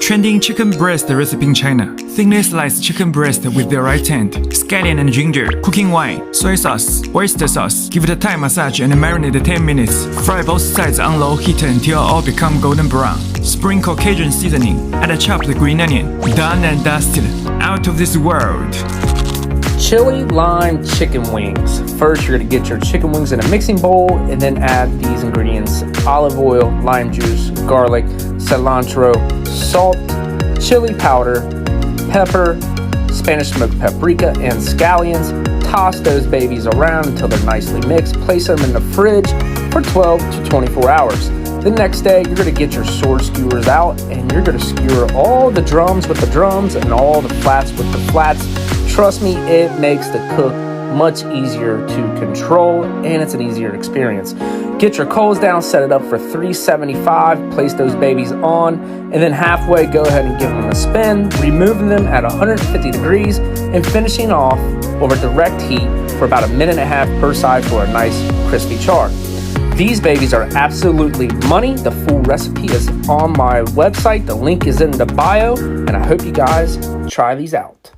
Trending chicken breast recipe in China. Thinly sliced chicken breast with the right hand, scallion and ginger, cooking wine, soy sauce, oyster sauce. Give it a Thai massage and marinate 10 minutes. Fry both sides on low heat until all become golden brown. Sprinkle Cajun seasoning. Add a chopped green onion. Done and dusted. Out of this world. Chili lime chicken wings. First, you're going to get your chicken wings in a mixing bowl and then add these ingredients: olive oil, lime juice, garlic, cilantro, salt, chili powder, pepper, Spanish smoked paprika, and scallions. Toss those babies around until they're nicely mixed. Place them in the fridge for 12 to 24 hours. The next day, you're going to get your sword skewers out and you're going to skewer all the drums with the drums and all the flats with the flats. Trust me, it makes the cook much easier to control and it's an easier experience. Get your coals down, set it up for 375, place those babies on, and then halfway go ahead and give them a spin, removing them at 150 degrees and finishing off over direct heat for about 1.5 minutes per side for a nice crispy char. These babies are absolutely money. The full recipe is on my website. The link is in the bio, and I hope you guys try these out.